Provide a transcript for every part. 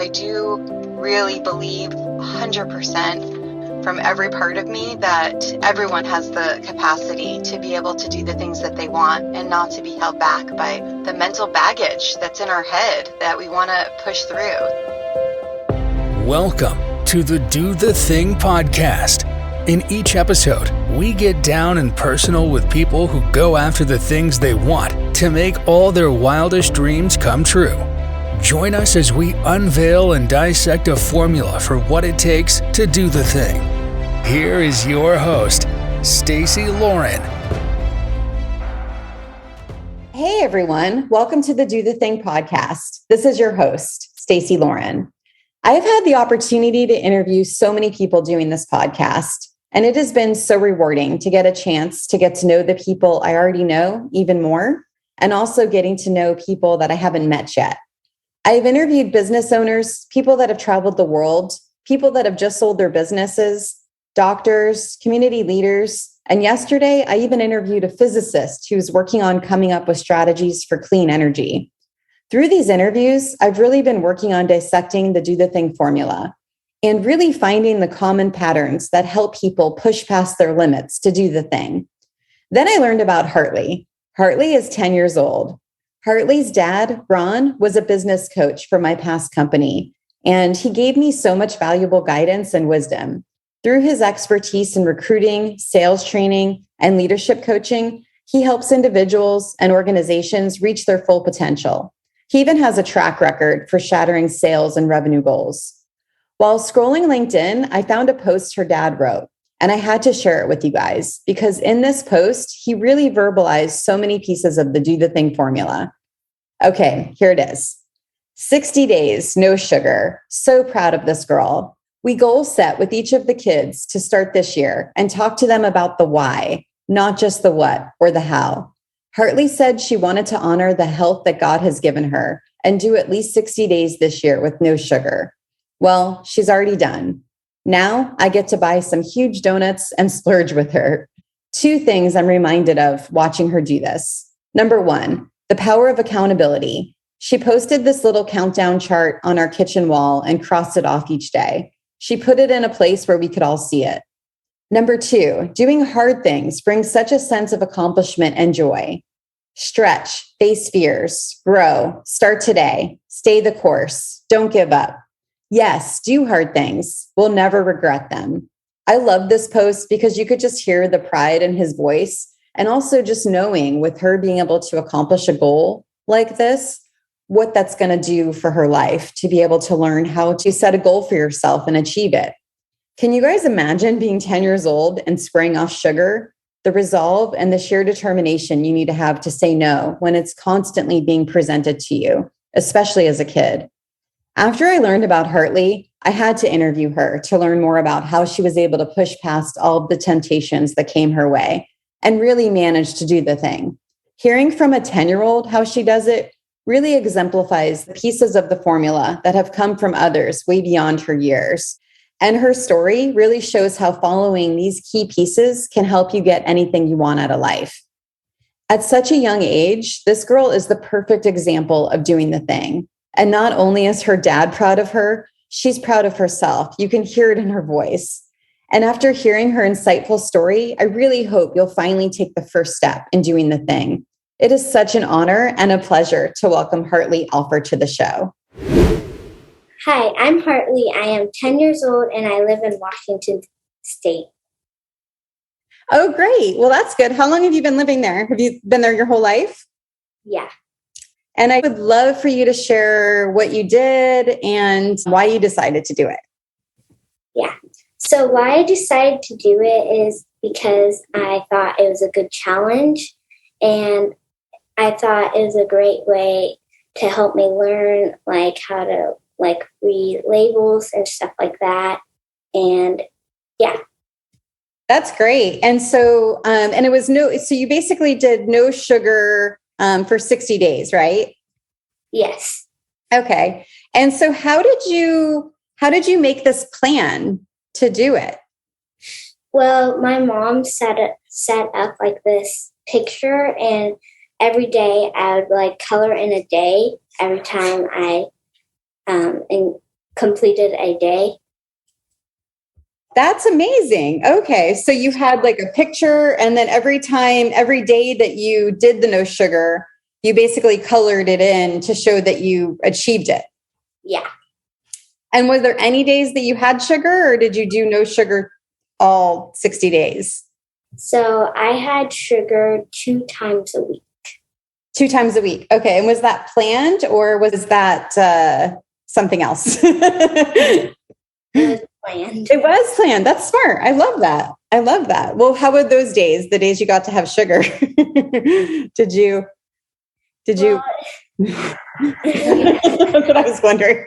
I do really believe 100% from every part of me that everyone has the capacity to be able to do the things that they want and not to be held back by the mental baggage that's in our head that we want to push through. Welcome to the Do the Thing podcast. In each episode, we get down and personal with people who go after the things they want to make all their wildest dreams come true. Join us as we unveil and dissect a formula for what it takes to do the thing. Here is your host, Stacy Lauren. Hey everyone, welcome to the Do the Thing podcast. This is your host, Stacy Lauren. I've had the opportunity to interview so many people doing this podcast, and it has been so rewarding to get a chance to get to know the people I already know even more, and also getting to know people that I haven't met yet. I've interviewed business owners, people that have traveled the world, people that have just sold their businesses, doctors, community leaders, and yesterday I even interviewed a physicist who's working on coming up with strategies for clean energy. Through these interviews, I've really been working on dissecting the Do the Thing formula and really finding the common patterns that help people push past their limits to do the thing. Then I learned about Hartley. Hartley is 10 years old. Hartley's dad, Ron, was a business coach for my past company, and he gave me so much valuable guidance and wisdom. Through his expertise in recruiting, sales training, and leadership coaching, he helps individuals and organizations reach their full potential. He even has a track record for shattering sales and revenue goals. While scrolling LinkedIn, I found a post her dad wrote, and I had to share it with you guys because in this post, he really verbalized so many pieces of the Do the Thing formula. Okay, here it is. 60 days, no sugar. So proud of this girl. We goal set with each of the kids to start this year and talk to them about the why, not just the what or the how. Hartley said she wanted to honor the health that God has given her and do at least 60 days this year with no sugar. Well, she's already done. Now I get to buy some huge donuts and splurge with her. Two things I'm reminded of watching her do this. Number one, the power of accountability. She posted this little countdown chart on our kitchen wall and crossed it off each day. She put it in a place where we could all see it. Number two, doing hard things brings such a sense of accomplishment and joy. Stretch, face fears, grow, start today, stay the course, don't give up. Yes, do hard things. We'll never regret them. I love this post because you could just hear the pride in his voice and also just knowing with her being able to accomplish a goal like this, what that's going to do for her life to be able to learn how to set a goal for yourself and achieve it. Can you guys imagine being 10 years old and spraying off sugar? The resolve and the sheer determination you need to have to say no when it's constantly being presented to you, especially as a kid. After I learned about Hartley, I had to interview her to learn more about how she was able to push past all of the temptations that came her way and really manage to do the thing. Hearing from a 10-year-old how she does it really exemplifies the pieces of the formula that have come from others way beyond her years. And her story really shows how following these key pieces can help you get anything you want out of life. At such a young age, this girl is the perfect example of doing the thing. And not only is her dad proud of her, she's proud of herself. You can hear it in her voice. And after hearing her insightful story, I really hope you'll finally take the first step in doing the thing. It is such an honor and a pleasure to welcome Hartley Alford to the show. Hi, I'm Hartley. I am 10 years old and I live in Washington State. Oh, great. Well, that's good. How long have you been living there? Have you been there your whole life? Yeah. And I would love for you to share what you did and why you decided to do it. Yeah. So why I decided to do it is because I thought it was a good challenge and I thought it was a great way to help me learn how to read labels and stuff like that. And yeah. That's great. And so, and it was so you basically did no sugar for 60 days, right? Yes. Okay. And so how did you make this plan to do it? Well, my mom set up this picture, and every day I would color in a day every time I completed a day. That's amazing. Okay. So you had like a picture, and then every day that you did the no sugar, you basically colored it in to show that you achieved it. Yeah. And were there any days that you had sugar, or did you do no sugar all 60 days? So I had sugar 2 times a week. 2 times a week. Okay. And was that planned, or was that something else? It was planned. It was planned. That's smart. I love that. I love that. Well, how were those days, the days you got to have sugar? Did you? Well, That's what I was wondering.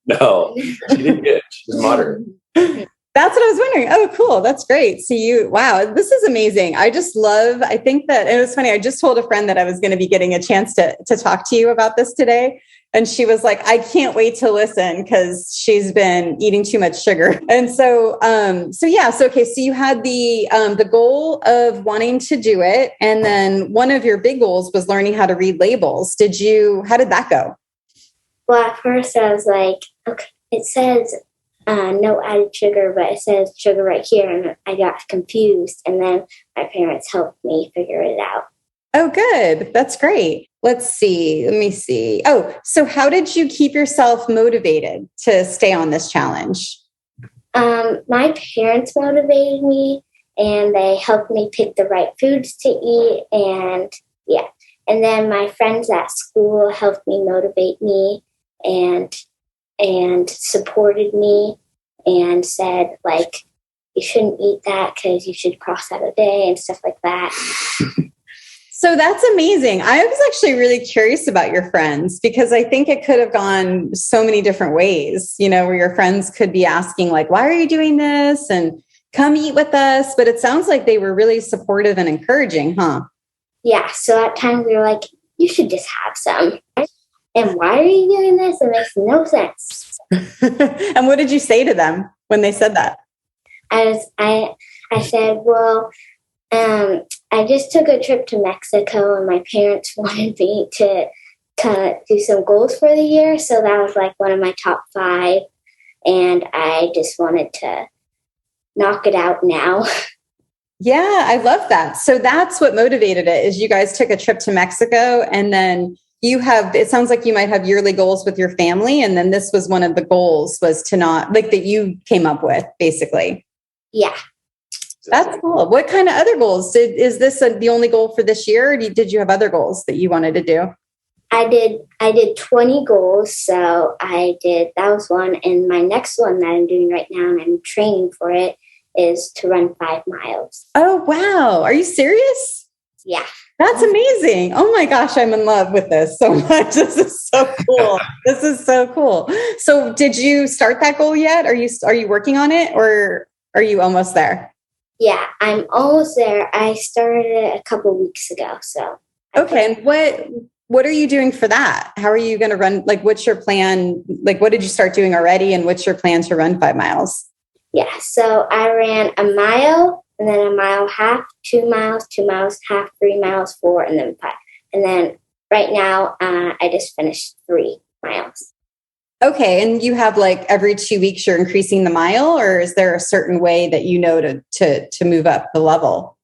No, she did good. She's moderate. That's what I was wondering. Oh, cool. That's great. So wow, this is amazing. I think that it was funny. I just told a friend that I was going to be getting a chance to talk to you about this today. And she was like, I can't wait to listen because she's been eating too much sugar. And so okay. So you had the goal of wanting to do it. And then one of your big goals was learning how to read labels. How did that go? Well, at first I was like, okay, it says no added sugar, but it says sugar right here. And I got confused. And then my parents helped me figure it out. Oh, good. That's great. Let's see. Let me see. Oh, so how did you keep yourself motivated to stay on this challenge? My parents motivated me, and they helped me pick the right foods to eat. And yeah. And then my friends at school helped me motivate me and supported me and said, like, you shouldn't eat that because you should cross out a day and stuff like that. So that's amazing. I was actually really curious about your friends because I think it could have gone so many different ways, where your friends could be asking like, why are you doing this? And come eat with us. But it sounds like they were really supportive and encouraging, huh? Yeah. So at times we were like, you should just have some. And why are you doing this? It makes no sense. And what did you say to them when they said that? I said, well, I just took a trip to Mexico, and my parents wanted me to do some goals for the year. So that was like one of my top 5. And I just wanted to knock it out now. Yeah, I love that. So that's what motivated it, is you guys took a trip to Mexico, and then it sounds like you might have yearly goals with your family. And then this was one of the goals, was to not that you came up with, basically. Yeah. That's cool. What kind of other goals? Is this the only goal for this year? Or did you have other goals that you wanted to do? I did 20 goals. So that was one. And my next one that I'm doing right now, and I'm training for it, is to run 5 miles. Oh, wow. Are you serious? Yeah. That's amazing. Oh my gosh, I'm in love with this so much. This is so cool. This is so cool. So did you start that goal yet? Are you working on it, or are you almost there? Yeah, I'm almost there. I started it a couple weeks ago. So okay. And what are you doing for that? How are you going to run? Like, what's your plan? Like, what did you start doing already? And what's your plan to run 5 miles? Yeah. So I ran a mile, and then a mile half, 2 miles, 2 miles half, 3 miles, 4, and then 5. And then right now, I just finished 3 miles. Okay. And you have like every 2 weeks you're increasing the mile, or is there a certain way that to move up the level?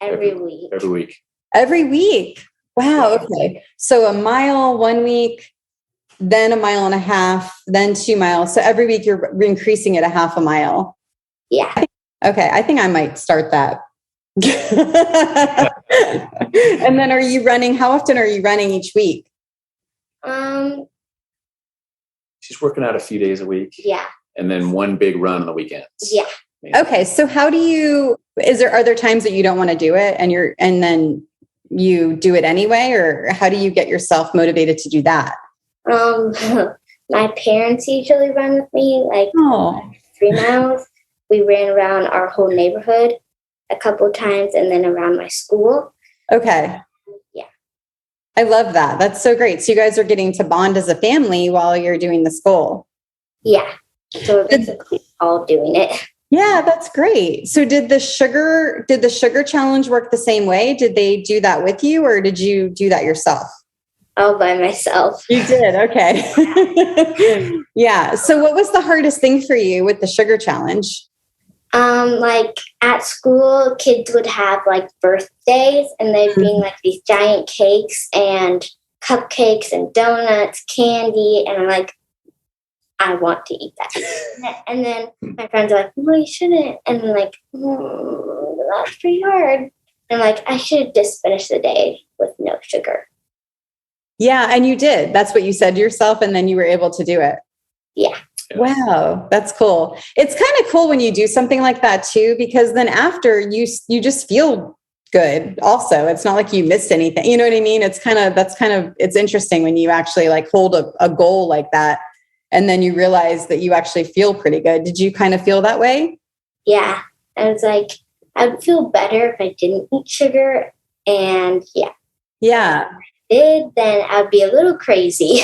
Every week. Every week. Wow. Okay. So a mile 1 week, then a mile and a half, then 2 miles. So every week you're increasing it a half a mile. Yeah. Okay. I think I might start that. And then how often are you running each week? She's working out a few days a week. Yeah. And then one big run on the weekends. Yeah. Maybe. Okay. So are there times that you don't want to do it and then you do it anyway, or how do you get yourself motivated to do that? My parents usually run with me, like 3 miles. We ran around our whole neighborhood a couple of times, and then around my school. Okay. Yeah. I love that. That's so great. So you guys are getting to bond as a family while you're doing this goal. Yeah. So we're basically all doing it. Yeah, that's great. So did the sugar challenge work the same way? Did they do that with you, or did you do that yourself? all by myself. You did? Okay. Yeah. So what was the hardest thing for you with the sugar challenge? Like at school, kids would have like birthdays and they'd bring like these giant cakes and cupcakes and donuts, candy. And I'm like, I want to eat that. And then my friends are like, well, you shouldn't. And I'm like, that's pretty hard. And I'm like, I should just finish the day with no sugar. Yeah. And you did. That's what you said to yourself. And then you were able to do it. Yeah. Wow. That's cool. It's kind of cool when you do something like that too, because then after you just feel good also. It's not like you missed anything. You know what I mean? It's interesting when you actually like hold a goal like that. And then you realize that you actually feel pretty good. Did you kind of feel that way? Yeah. I was like, I'd feel better if I didn't eat sugar. And yeah. Yeah. If I did, then I'd be a little crazy.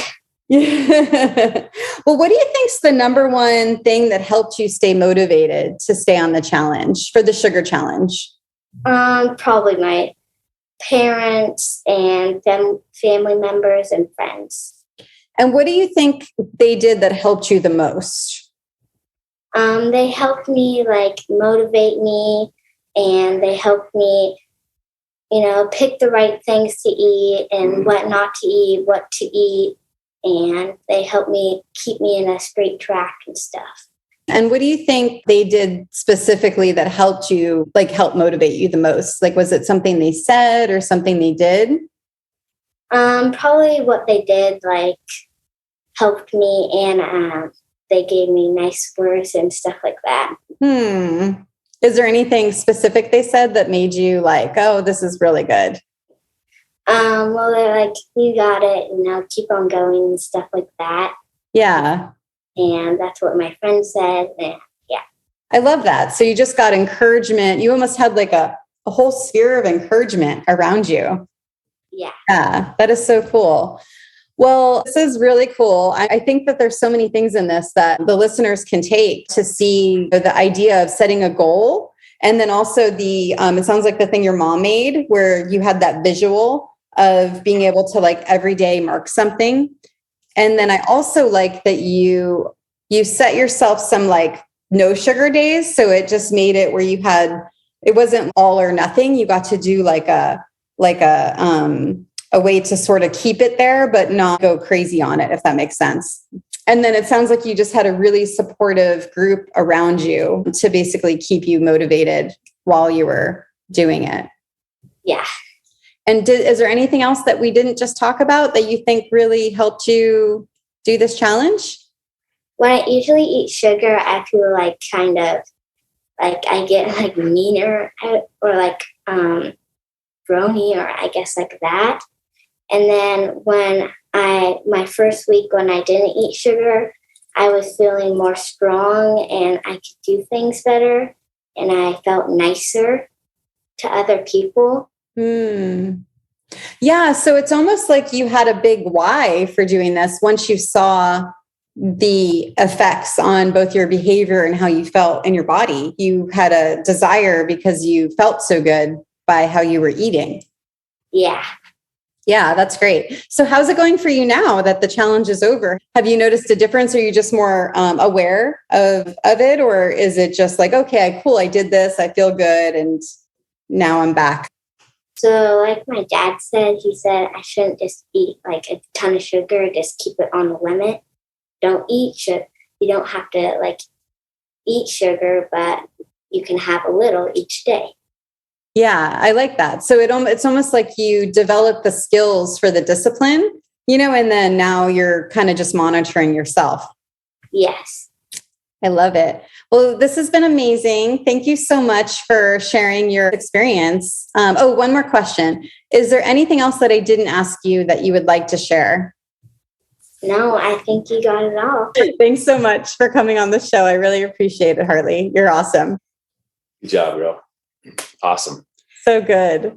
Well, what do you think's the number one thing that helped you stay motivated to stay on the challenge for the sugar challenge? Probably my parents and family members and friends. And what do you think they did that helped you the most? They helped me like motivate me, and they helped me, pick the right things to eat and what not to eat, what to eat. And they helped me keep me in a straight track and stuff. And what do you think they did specifically that helped you, like help motivate you the most? Like, was it something they said or something they did? Probably what they did, like helped me, and they gave me nice words and stuff like that. Is there anything specific they said that made you like, oh, this is really good? Well, they're like, you got it, keep on going and stuff like that. Yeah. And that's what my friend said. And yeah. I love that. So you just got encouragement. You almost had like a whole sphere of encouragement around you. Yeah. Yeah. That is so cool. Well, this is really cool. I think that there's so many things in this that the listeners can take to see the idea of setting a goal. And then also it sounds like the thing your mom made where you had that visual of being able to like every day mark something. And then I also like that you set yourself some like no sugar days. So it just made it where it wasn't all or nothing. You got to do like a way to sort of keep it there, but not go crazy on it, if that makes sense. And then it sounds like you just had a really supportive group around you to basically keep you motivated while you were doing it. Yeah. And is there anything else that we didn't just talk about that you think really helped you do this challenge? When I usually eat sugar, I feel like kind of like I get like meaner or like brony, or I guess like that. And then when my first week when I didn't eat sugar, I was feeling more strong and I could do things better, and I felt nicer to other people. Yeah. So it's almost like you had a big why for doing this once you saw the effects on both your behavior and how you felt in your body. You had a desire because you felt so good by how you were eating. Yeah. Yeah, that's great. So how's it going for you now that the challenge is over? Have you noticed a difference? Are you just more aware of it? Or is it just like, okay, cool, I did this, I feel good, and now I'm back? So like my dad said, he said I shouldn't just eat like a ton of sugar, just keep it on the limit. Don't eat sugar. You don't have to like eat sugar, but you can have a little each day. Yeah, I like that. So it's almost like you develop the skills for the discipline, and then now you're kind of just monitoring yourself. Yes. I love it. Well, this has been amazing. Thank you so much for sharing your experience. One more question. Is there anything else that I didn't ask you that you would like to share? No, I think you got it all. Thanks so much for coming on the show. I really appreciate it, Hartley. You're awesome. Good job, girl. Awesome. So good.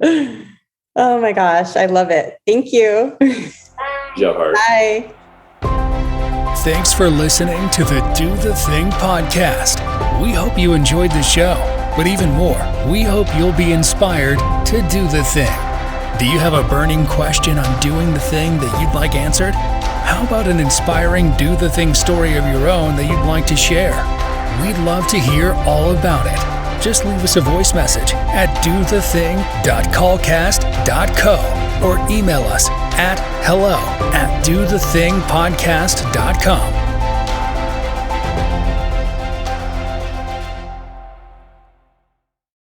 Oh my gosh. I love it. Thank you. Bye. Good job, Hart. Bye. Thanks for listening to the Do the Thing podcast. We hope you enjoyed the show, but even more, we hope you'll be inspired to do the thing. Do you have a burning question on doing the thing that you'd like answered? How about an inspiring do the thing story of your own that you'd like to share? We'd love to hear all about it. Just leave us a voice message at dothething.callcast.co or email us at hello@dothethingpodcast.com.